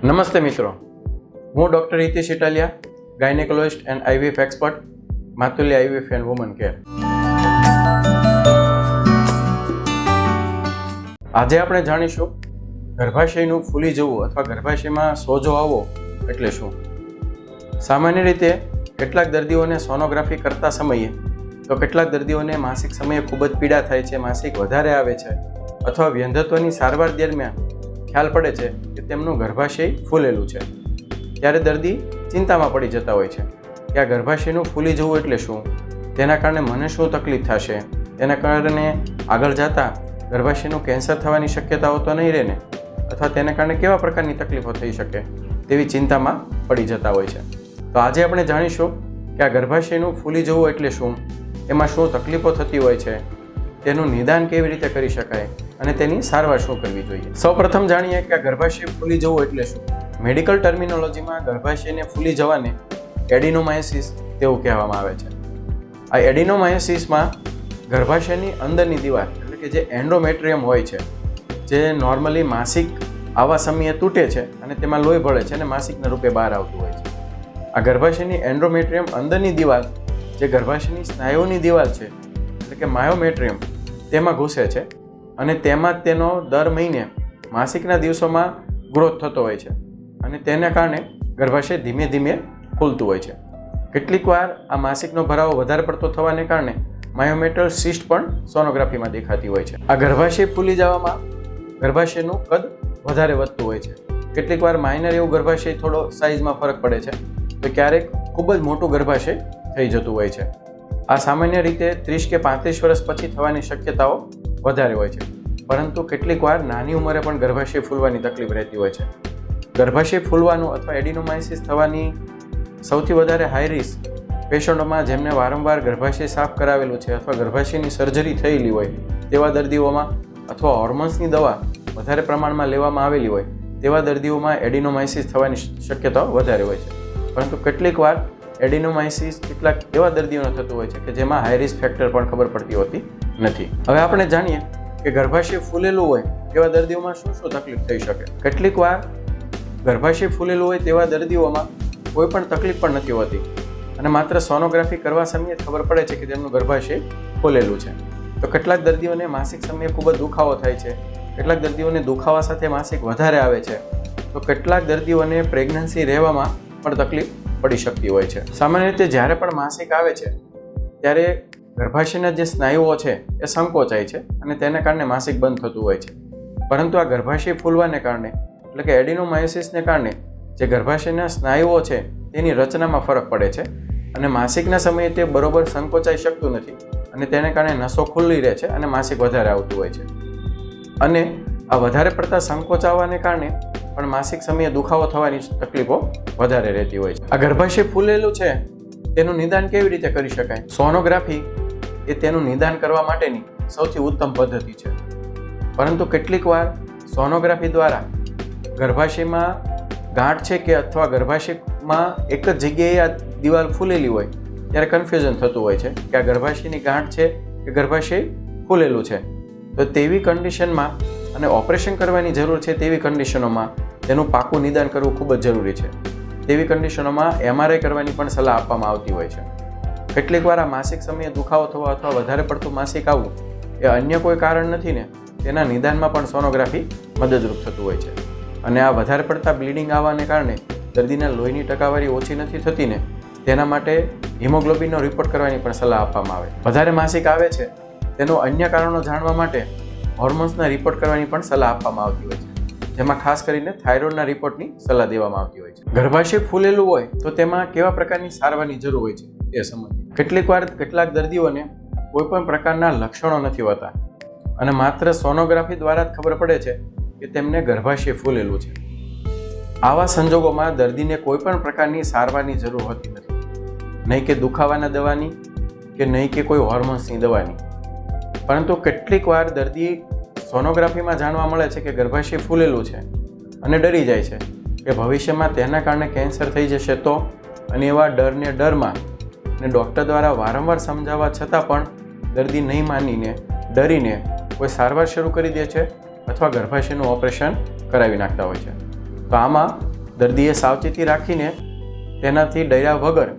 નમસ્તે મિત્રો, હું doctor Hitesh Italiya, gynaecologist and IVF expert, Matulya IVF and woman care. આજે આપણે જાણીશું ગર્ભાશયનું ફૂલી જવું અથવા ગર્ભાશયમાં સોજો આવવો એટલે શું. સામાન્ય રીતે કેટલાક દર્દીઓને સોનોગ્રાફી કરતા સમયે તો કેટલાક દર્દીઓને માસિક સમયે ખૂબ જ પીડા થાય છે, માસિક વધારે આવે છે અથવા વ્યંધત્વની સારવાર દરમિયાન ખ્યાલ પડે છે કે તેમનું ગર્ભાશય ફૂલેલું છે. ત્યારે દર્દી ચિંતામાં પડી જતા હોય છે કે આ ગર્ભાશયનું ફૂલી જવું એટલે શું, તેના કારણે મને શું તકલીફ થશે, તેના કારણે આગળ જતાં ગર્ભાશયનું કેન્સર થવાની શક્યતાઓ તો નહીં રહે ને, અથવા તેના કારણે કેવા પ્રકારની તકલીફો થઈ શકે તેવી ચિંતામાં પડી જતા હોય છે. તો આજે આપણે જાણીશું કે આ ગર્ભાશયનું ફૂલી જવું એટલે શું, એમાં શું તકલીફો થતી હોય છે, તેનું નિદાન કેવી રીતે કરી શકાય અને તેની સારવાર શું કરવી જોઈએ. સૌપ્રથમ જાણીએ કે આ ગર્ભાશય ફૂલી જવું એટલે શું. મેડિકલ ટર્મિનોલોજીમાં ગર્ભાશયને ફૂલી જવાને એડિનોમાયોસિસ તેવું કહેવામાં આવે છે. આ એડિનોમાયોસિસમાં ગર્ભાશયની અંદરની દીવાલ એટલે કે જે એન્ડોમેટ્રિયમ હોય છે, જે નોર્મલી માસિક આવા સમયે તૂટે છે અને તેમાં લોહી ભળે છે અને માસિકના રૂપે બહાર આવતું હોય છે. આ ગર્ભાશયની એન્ડોમેટ્રિયમ અંદરની દીવાલ જે ગર્ભાશયની સ્નાયુઓની દીવાલ છે એટલે કે માયોમેટ્રિયમ તેમાં ઘૂસે છે અને તેમાં તેનો દર મહિને માસિકના દિવસોમાં ગ્રોથ થતો હોય છે અને તેના કારણે ગર્ભાશય ધીમે ધીમે ફૂલતું હોય છે. કેટલીક વાર આ માસિકનો ભરાવો વધારે પડતો થવાને કારણે માયોમેટ્રલ સિસ્ટ પણ સોનોગ્રાફીમાં દેખાતી હોય છે. આ ગર્ભાશય ફૂલી જવામાં ગર્ભાશયનું કદ વધારે વધતું હોય છે. કેટલીક વાર માઇનર એવું ગર્ભાશય થોડો સાઇઝમાં ફરક પડે છે, તો ક્યારેક ખૂબ જ મોટું ગર્ભાશય થઈ જતું હોય છે. આ સામાન્ય રીતે 30 કે 35 વર્ષ પછી થવાની શક્યતાઓ વધારે હોય છે, પરંતુ કેટલીક વાર નાની ઉંમરે પણ ગર્ભાશય ફૂલવાની તકલીફ રહેતી હોય છે. ગર્ભાશય ફૂલવાનું અથવા એડિનોમાયોસિસ થવાની સૌથી વધારે હાઈ રિસ્ક પેશન્ટોમાં જેમને વારંવાર ગર્ભાશય સાફ કરાવેલું છે અથવા ગર્ભાશયની સર્જરી થયેલી હોય તેવા દર્દીઓમાં, અથવા હોર્મોન્સની દવા વધારે પ્રમાણમાં લેવામાં આવેલી હોય તેવા દર્દીઓમાં એડિનોમાયોસિસ થવાની શક્યતાઓ વધારે હોય છે. પરંતુ કેટલીક વાર એડિનોમાયોસિસ કેટલાક એવા દર્દીઓને થતું હોય છે કે જેમાં હાઈ રિસ્ક ફેક્ટર પણ ખબર પડતી હોતી નથી. હવે આપણે જાણીએ કે ગર્ભાશય ફૂલેલું હોય તેવા દર્દીઓમાં શું શું તકલીફ થઈ શકે. કેટલીક વાર ગર્ભાશય ફૂલેલું હોય તેવા દર્દીઓમાં કોઈ પણ તકલીફ પણ નથી હોતી અને માત્ર સોનોગ્રાફી કરવા સમયે ખબર પડે છે કે તેમનું ગર્ભાશય ફૂલેલું છે. તો કેટલાક દર્દીઓને માસિક સમયે ખૂબ જ દુખાવો થાય છે, કેટલાક દર્દીઓને દુખાવા સાથે માસિક વધારે આવે છે, તો કેટલાક દર્દીઓને પ્રેગ્નન્સી રહેવામાં પણ તકલીફ પડી શકતી હોય છે. સામાન્ય રીતે જ્યારે પણ માસિક આવે છે ત્યારે ગર્ભાશયના જે સ્નાયુઓ છે એ સંકોચાય છે અને તેના કારણે માસિક બંધ થતું હોય છે. પરંતુ આ ગર્ભાશય ફૂલવાને કારણે એટલે કે એડિનોમાયોસિસને કારણે જે ગર્ભાશયના સ્નાયુઓ છે તેની રચનામાં ફરક પડે છે અને માસિકના સમયે તે બરોબર સંકોચાઈ શકતું નથી અને તેને કારણે નસો ખુલ્લી રહે છે અને માસિક વધારે આવતું હોય છે. અને આ વધારે પડતા સંકોચાવાને કારણે પણ માસિક સમયે દુખાવો થવાની તકલીફો વધારે રહેતી હોય છે. આ ગર્ભાશય ફૂલેલું છે તેનું નિદાન કેવી રીતે કરી શકાય. સોનોગ્રાફી એ તેનું નિદાન કરવા માટેની સૌથી ઉત્તમ પદ્ધતિ છે, પરંતુ કેટલીક વાર સોનોગ્રાફી દ્વારા ગર્ભાશયમાં ગાંઠ છે કે અથવા ગર્ભાશયમાં એક જ જગ્યાએ આ દિવાલ ફૂલેલી હોય ત્યારે કન્ફ્યુઝન થતું હોય છે કે આ ગર્ભાશયની ગાંઠ છે કે ગર્ભાશય ફૂલેલું છે. તો તેવી કન્ડિશનમાં અને ઓપરેશન કરવાની જરૂર છે તેવી કન્ડિશનોમાં તેનું પાકું નિદાન કરવું ખૂબ જ જરૂરી છે. તેવી કન્ડિશનોમાં MRI કરવાની પણ સલાહ આપવામાં આવતી હોય છે. કેટલીક વાર આ માસિક સમયે દુખાવો થવો અથવા વધારે પડતું માસિક આવવું એ અન્ય કોઈ કારણ નથી ને, તેના નિદાનમાં પણ સોનોગ્રાફી મદદરૂપ થતું હોય છે. અને આ વધારે પડતા બ્લીડિંગ આવવાને કારણે દર્દીના લોહીની ટકાવારી ઓછી નથી થતી ને, તેના માટે હિમોગ્લોબિનનો રિપોર્ટ કરવાની પણ સલાહ આપવામાં આવે. વધારે માસિક આવે છે તેનું અન્ય કારણો જાણવા માટે હોર્મોન્સના રિપોર્ટ કરવાની પણ સલાહ આપવામાં આવતી હોય છે, જેમાં ખાસ કરીને થાઇરોઇડના રિપોર્ટની સલાહ દેવામાં આવતી હોય છે. ગર્ભાશય ફૂલેલું હોય તો તેમાં કેવા પ્રકારની સારવારની જરૂર હોય છે એ સમજીએ. કેટલીક વાર કેટલાક દર્દીઓને કોઈ પણ પ્રકારના લક્ષણો નથી હોતા અને માત્ર સોનોગ્રાફી દ્વારા જ ખબર પડે છે કે તેમને ગર્ભાશય ફૂલેલું છે. આવા સંજોગોમાં દર્દીને કોઈ પણ પ્રકારની સારવારની જરૂર હોતી નથી, નહીં કે દુખાવાના દવાની કે નહીં કે કોઈ હોર્મોન્સની દવાની. પરંતુ કેટલીક વાર દર્દી સોનોગ્રાફીમાં જાણવા મળે છે કે ગર્ભાશય ફૂલેલું છે અને ડરી જાય છે કે ભવિષ્યમાં તેના કારણે કેન્સર થઈ જશે તો, અને એવા ડરમાં અને ડૉક્ટર દ્વારા વારંવાર સમજાવવા છતાં પણ દર્દી નહીં માનીને ડરીને કોઈ સારવાર શરૂ કરી દે છે અથવા ગર્ભાશયનું ઓપરેશન કરાવી નાખતા હોય છે. તો આમાં દર્દીએ સાવચેતી રાખીને તેનાથી ડર્યા વગર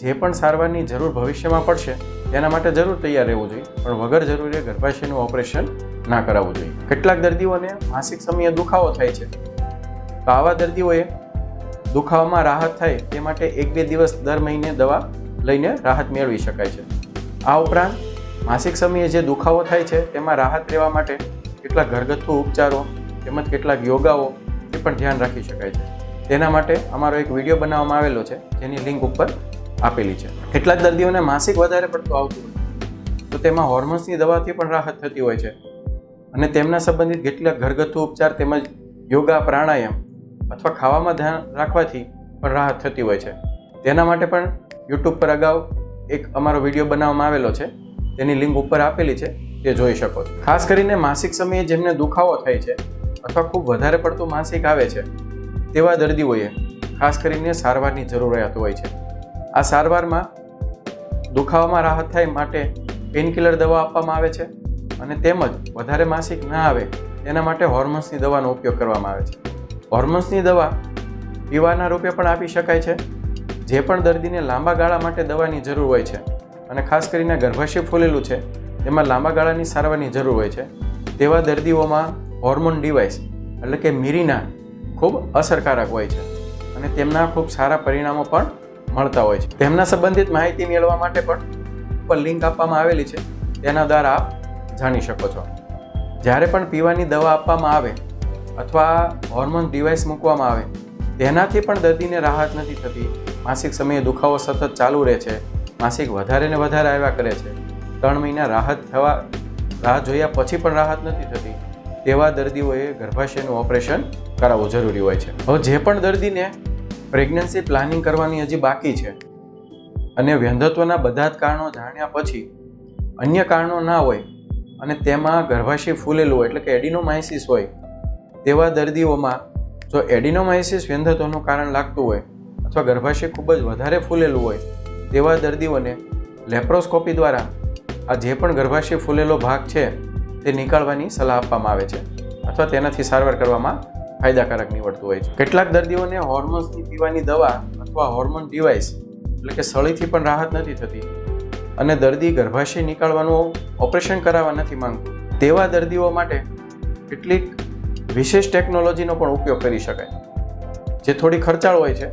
જે પણ સારવારની જરૂર ભવિષ્યમાં પડશે તેના માટે જરૂર તૈયાર રહેવું જોઈએ, પણ વગર જરૂરીએ ગર્ભાશયનું ઓપરેશન ના કરાવવું જોઈએ. કેટલાક દર્દીઓને માસિક સમયે દુખાવો થાય છે, તો આવા દર્દીઓએ દુખાવામાં રાહત થાય તે માટે 1-2 દિવસ દર મહિને દવા લઈને રાહત મેળવી શકાય છે. આ ઉપરાંત માસિક સમયે જે દુખાવો થાય છે તેમાં રાહત રહેવા માટે કેટલાક ઘરગથ્થુ ઉપચારો તેમજ કેટલાક યોગાઓથી પણ ધ્યાન રાખી શકાય છે. તેના માટે અમારો એક વિડીયો બનાવવામાં આવેલો છે, જેની લિંક ઉપર આપેલી છે. કેટલાક દર્દીઓને માસિક વધારે પડતું આવતું હોય તો તેમાં હોર્મોન્સની દવાથી પણ રાહત થતી હોય છે, અને તેમના સંબંધિત કેટલાક ઘરગથ્થુ ઉપચાર તેમજ યોગા, પ્રાણાયામ અથવા ખાવામાં ધ્યાન રાખવાથી પણ રાહત થતી હોય છે. તેના માટે પણ યુટ્યુબ પર અગાઉ એક અમારો વિડીયો બનાવવામાં આવેલો છે, તેની લિંક ઉપર આપેલી છે, તે જોઈ શકો છો. ખાસ કરીને માસિક સમયે જેમને દુખાવો થાય છે અથવા ખૂબ વધારે પડતું માસિક આવે છે તેવા દર્દીઓએ ખાસ કરીને સારવારની જરૂરિયાત હોય છે. આ સારવારમાં દુખાવામાં રાહત થાય માટે પેઇનકિલર દવા આપવામાં આવે છે, અને તેમજ વધારે માસિક ના આવે તેના માટે હોર્મોન્સની દવાનો ઉપયોગ કરવામાં આવે છે. હોર્મોન્સની દવા પીવાના રૂપે પણ આપી શકાય છે. જે પણ દર્દીને લાંબા ગાળા માટે દવાની જરૂર હોય છે, અને ખાસ કરીને ગર્ભાશય ફૂલેલું છે તેમાં લાંબા ગાળાની સારવારની જરૂર હોય છે, તેવા દર્દીઓમાં હોર્મોન ડિવાઇસ એટલે કે મિરીના ખૂબ અસરકારક હોય છે, અને તેમના ખૂબ સારા પરિણામો પણ મળતા હોય છે. તેમના સંબંધિત માહિતી મેળવવા માટે પણ ઉપર લિંક આપવામાં આવેલી છે, તેના દ્વારા આપ જાણી શકો છો. જ્યારે પણ પીવાની દવા આપવામાં આવે અથવા હોર્મોન ડિવાઇસ મૂકવામાં આવે તેનાથી પણ દર્દીને રાહત નથી થતી. માસિક સમયે દુખાવો સતત ચાલુ રહે છે, માસિક વધારે ને વધારે આવ્યા કરે છે, 3 મહિના રાહ જોયા પછી પણ રાહત નથી થતી, તેવા દર્દીઓએ ગર્ભાશયનું ઓપરેશન કરાવવું જરૂરી હોય છે. હવે જે પણ દર્દીને પ્રેગ્નન્સી પ્લાનિંગ કરવાની હજી બાકી છે અને વ્યંધત્વના બધા જ કારણો જાણ્યા પછી અન્ય કારણો ના હોય અને તેમાં ગર્ભાશય ફૂલેલું હોય એટલે કે એડિનોમાયોસિસ હોય, તેવા દર્દીઓમાં જો એડિનોમાયોસિસ વ્યંધત્વનું કારણ લાગતું હોય અથવા ગર્ભાશય ખૂબ જ વધારે ફૂલેલું હોય તેવા દર્દીઓને લેપ્રોસ્કોપી દ્વારા આ જે પણ ગર્ભાશય ફૂલેલો ભાગ છે તે નીકાળવાની સલાહ આપવામાં આવે છે, અથવા તેનાથી સારવાર કરવામાં ફાયદાકારક નીવડતું હોય છે. કેટલાક દર્દીઓને હોર્મોન્સની પીવાની દવા અથવા હોર્મોન ડિવાઇસ એટલે કે સળીથી પણ રાહત નથી થતી, અને દર્દી ગર્ભાશય નીકાળવાનું ઓપરેશન કરાવવા નથી માંગતું. તેવા દર્દીઓ માટે કેટલીક વિશેષ ટેકનોલોજીનો પણ ઉપયોગ કરી શકાય, જે થોડી ખર્ચાળ હોય છે,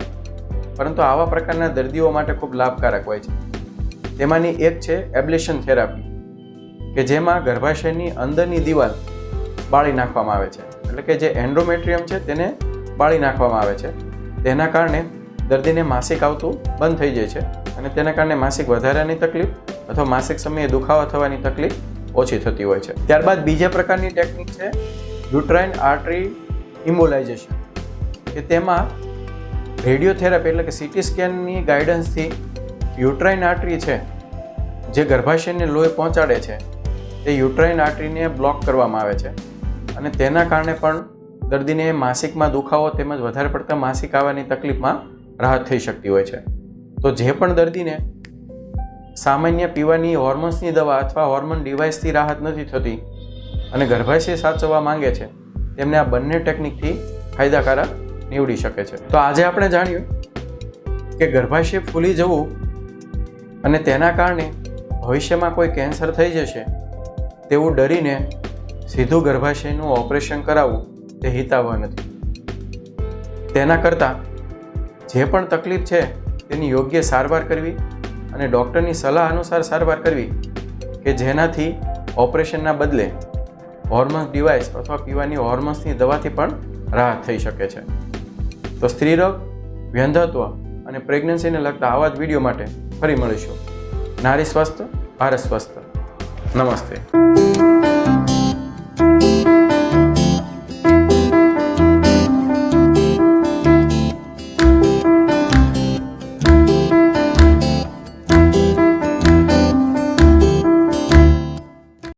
પરંતુ આવા પ્રકારના દર્દીઓ માટે ખૂબ લાભકારક હોય છે. તેમાંની એક છે એબ્લેશન થેરાપી, કે જેમાં ગર્ભાશયની અંદરની દિવાલ બાળી નાખવામાં આવે છે, એટલે કે જે એન્ડોમેટ્રિયમ છે તેને બાળી નાખવામાં આવે છે. તેના કારણે દર્દીને માસિક આવતું બંધ થઈ જાય છે, અને તેના કારણે માસિક વધારાની તકલીફ અથવા માસિક સમયે દુખાવા થવાની તકલીફ ઓછી થતી હોય છે. ત્યારબાદ બીજા પ્રકારની ટેકનિક છે યુટ્રાઇન આર્ટરી ઇમ્બોલાઇઝેશન, કે તેમાં રેડિયોથેરાપી એટલે કે સીટી સ્કેનની ગાઈડન્સથી યુટ્રાઇન આર્ટરી છે જે ગર્ભાશયને લોહી પહોંચાડે છે તે યુટ્રાઇન આર્ટરીને બ્લોક કરવામાં આવે છે, અને તેના કારણે પણ દર્દીને માસિકમાં દુખાવો તેમજ વધારે પડતા માસિક આવવાની તકલીફમાં રાહત થઈ શકતી હોય છે. તો જે પણ દર્દીને સામાન્ય પીવાની હોર્મોન્સની દવા અથવા હોર્મોન ડિવાઇસથી રાહત નથી થતી અને ગર્ભાશય સાચવવા માંગે છે, તેમને આ બંને ટેકનિકથી ફાયદાકારક નીવડી શકે છે. તો આજે આપણે જાણ્યું કે ગર્ભાશય ફૂલી જવું અને તેના કારણે ભવિષ્યમાં કોઈ કેન્સર થઈ જશે તેવું ડરીને સીધું ગર્ભાશયનું ઓપરેશન કરાવવું તે હિતાવહ નથી. તેના કરતાં જે પણ તકલીફ છે તેની યોગ્ય સારવાર કરવી અને ડૉક્ટરની સલાહ અનુસાર સારવાર કરવી, કે જેનાથી ઓપરેશનના બદલે હોર્મોન્સ ડિવાઇસ અથવા પીવાની હોર્મોન્સની દવાથી પણ રાહત થઈ શકે છે. તો સ્ત્રીરોગ, વ્યંધત્વ અને પ્રેગ્નન્સીને લગતા આવા જ વિડીયો માટે ફરી મળીશું. નારી સ્વસ્થ, ભારત સ્વસ્થ. નમસ્તે.